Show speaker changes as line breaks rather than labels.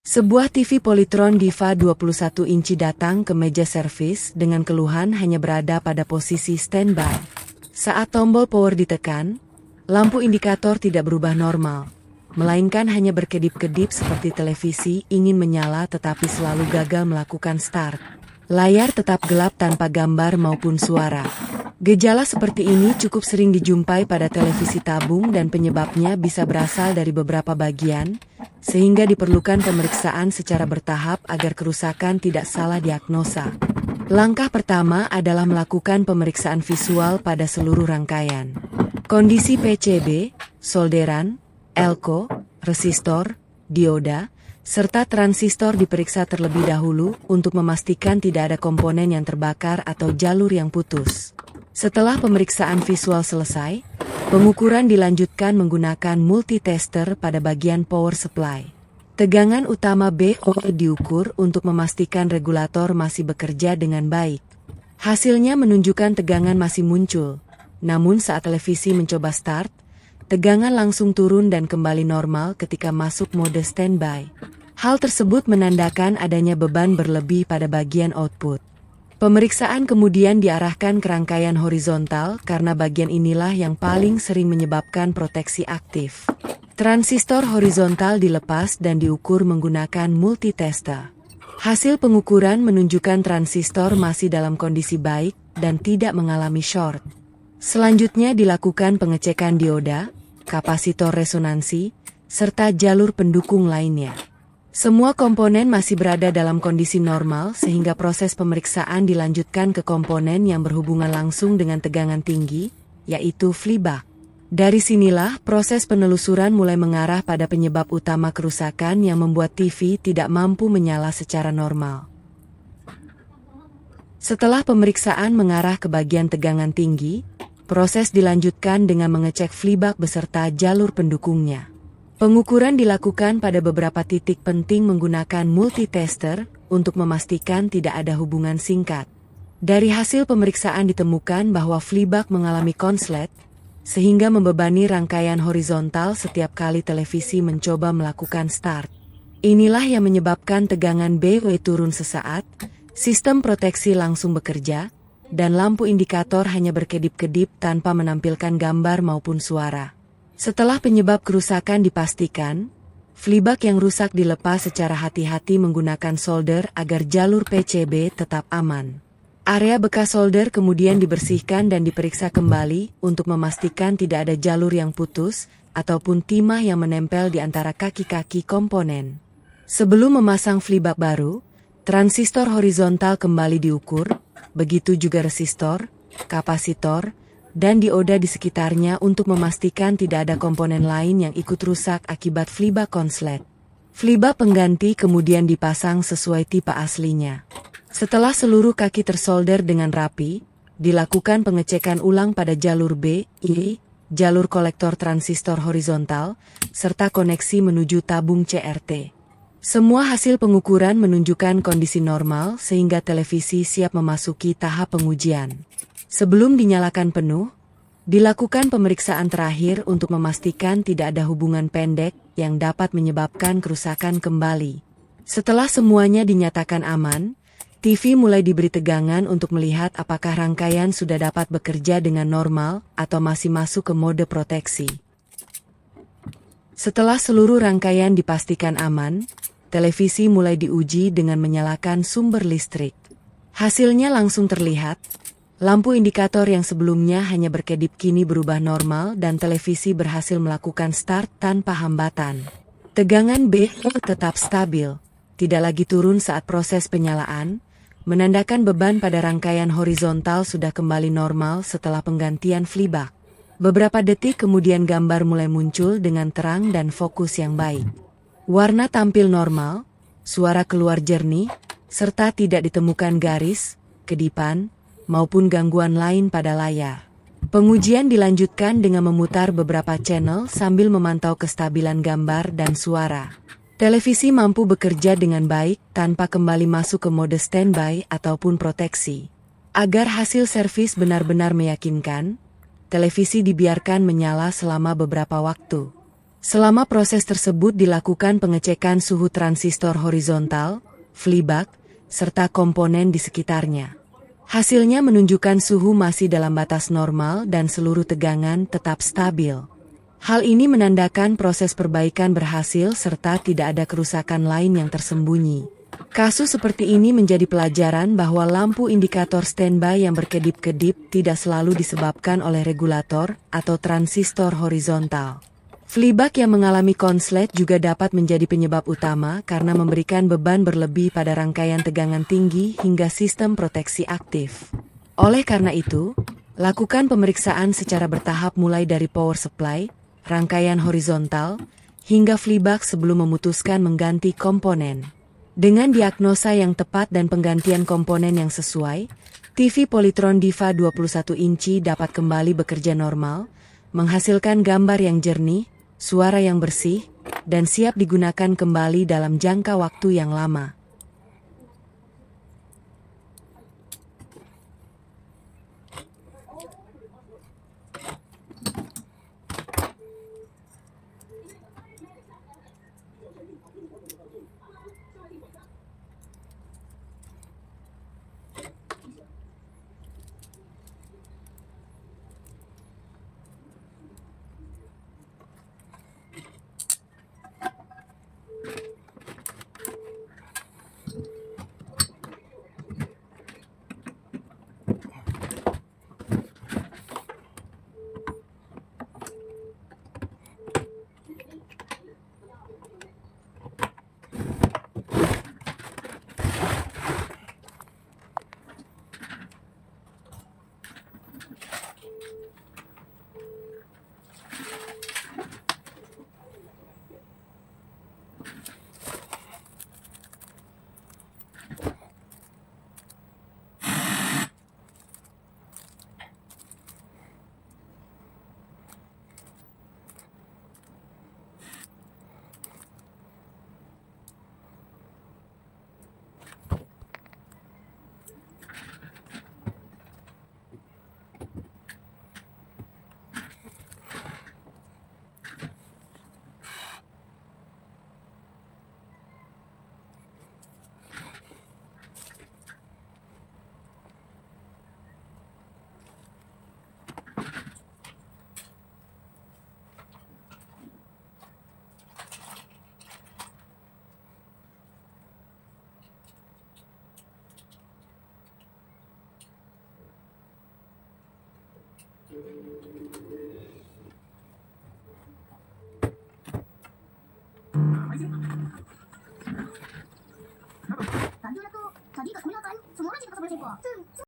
Sebuah TV Polytron Diva 21 inci datang ke meja servis dengan keluhan hanya berada pada posisi standby. Saat tombol power ditekan, lampu indikator tidak berubah normal, melainkan hanya berkedip-kedip seperti televisi ingin menyala tetapi selalu gagal melakukan start. Layar tetap gelap tanpa gambar maupun suara. Gejala seperti ini cukup sering dijumpai pada televisi tabung dan penyebabnya bisa berasal dari beberapa bagian, sehingga diperlukan pemeriksaan secara bertahap agar kerusakan tidak salah diagnosa. Langkah pertama adalah melakukan pemeriksaan visual pada seluruh rangkaian. Kondisi PCB, solderan, elko, resistor, dioda, serta transistor diperiksa terlebih dahulu untuk memastikan tidak ada komponen yang terbakar atau jalur yang putus. Setelah pemeriksaan visual selesai, pengukuran dilanjutkan menggunakan multitester pada bagian power supply. Tegangan utama BO diukur untuk memastikan regulator masih bekerja dengan baik. Hasilnya menunjukkan tegangan masih muncul, namun saat televisi mencoba start, tegangan langsung turun dan kembali normal ketika masuk mode standby. Hal tersebut menandakan adanya beban berlebih pada bagian output. Pemeriksaan kemudian diarahkan ke rangkaian horizontal karena bagian inilah yang paling sering menyebabkan proteksi aktif. Transistor horizontal dilepas dan diukur menggunakan multitester. Hasil pengukuran menunjukkan transistor masih dalam kondisi baik dan tidak mengalami short. Selanjutnya dilakukan pengecekan dioda, kapasitor resonansi, serta jalur pendukung lainnya. Semua komponen masih berada dalam kondisi normal sehingga proses pemeriksaan dilanjutkan ke komponen yang berhubungan langsung dengan tegangan tinggi, yaitu flyback. Dari sinilah proses penelusuran mulai mengarah pada penyebab utama kerusakan yang membuat TV tidak mampu menyala secara normal. Setelah pemeriksaan mengarah ke bagian tegangan tinggi, proses dilanjutkan dengan mengecek flyback beserta jalur pendukungnya. Pengukuran dilakukan pada beberapa titik penting menggunakan multitester untuk memastikan tidak ada hubungan singkat. Dari hasil pemeriksaan ditemukan bahwa flyback mengalami konslet, sehingga membebani rangkaian horizontal setiap kali televisi mencoba melakukan start. Inilah yang menyebabkan tegangan BW turun sesaat, sistem proteksi langsung bekerja, dan lampu indikator hanya berkedip-kedip tanpa menampilkan gambar maupun suara. Setelah penyebab kerusakan dipastikan, flyback yang rusak dilepas secara hati-hati menggunakan solder agar jalur PCB tetap aman. Area bekas solder kemudian dibersihkan dan diperiksa kembali untuk memastikan tidak ada jalur yang putus ataupun timah yang menempel di antara kaki-kaki komponen. Sebelum memasang flyback baru, transistor horizontal kembali diukur, begitu juga resistor, kapasitor, dan dioda di sekitarnya untuk memastikan tidak ada komponen lain yang ikut rusak akibat flyback konslet. Flyback pengganti kemudian dipasang sesuai tipe aslinya. Setelah seluruh kaki tersolder dengan rapi, dilakukan pengecekan ulang pada jalur B, I, jalur kolektor transistor horizontal, serta koneksi menuju tabung CRT. Semua hasil pengukuran menunjukkan kondisi normal sehingga televisi siap memasuki tahap pengujian. Sebelum dinyalakan penuh, dilakukan pemeriksaan terakhir untuk memastikan tidak ada hubungan pendek yang dapat menyebabkan kerusakan kembali. Setelah semuanya dinyatakan aman, TV mulai diberi tegangan untuk melihat apakah rangkaian sudah dapat bekerja dengan normal atau masih masuk ke mode proteksi. Setelah seluruh rangkaian dipastikan aman, televisi mulai diuji dengan menyalakan sumber listrik. Hasilnya langsung terlihat. Lampu indikator yang sebelumnya hanya berkedip kini berubah normal dan televisi berhasil melakukan start tanpa hambatan. Tegangan BO tetap stabil, tidak lagi turun saat proses penyalaan, menandakan beban pada rangkaian horizontal sudah kembali normal setelah penggantian flyback. Beberapa detik kemudian gambar mulai muncul dengan terang dan fokus yang baik. Warna tampil normal, suara keluar jernih, serta tidak ditemukan garis, kedipan, maupun gangguan lain pada layar. Pengujian dilanjutkan dengan memutar beberapa channel sambil memantau kestabilan gambar dan suara. Televisi mampu bekerja dengan baik tanpa kembali masuk ke mode standby ataupun proteksi. Agar hasil servis benar-benar meyakinkan, televisi dibiarkan menyala selama beberapa waktu. Selama proses tersebut dilakukan pengecekan suhu transistor horizontal, flyback, serta komponen di sekitarnya. Hasilnya menunjukkan suhu masih dalam batas normal dan seluruh tegangan tetap stabil. Hal ini menandakan proses perbaikan berhasil serta tidak ada kerusakan lain yang tersembunyi. Kasus seperti ini menjadi pelajaran bahwa lampu indikator standby yang berkedip-kedip tidak selalu disebabkan oleh regulator atau transistor horizontal. Flyback yang mengalami konslet juga dapat menjadi penyebab utama karena memberikan beban berlebih pada rangkaian tegangan tinggi hingga sistem proteksi aktif. Oleh karena itu, lakukan pemeriksaan secara bertahap mulai dari power supply, rangkaian horizontal, hingga flyback sebelum memutuskan mengganti komponen. Dengan diagnosa yang tepat dan penggantian komponen yang sesuai, TV Polytron Diva 21 inci dapat kembali bekerja normal, menghasilkan gambar yang jernih, suara yang bersih, dan siap digunakan kembali dalam jangka waktu yang lama.
Tadi tuh, tadi kemuliaan semua orang jadi pakai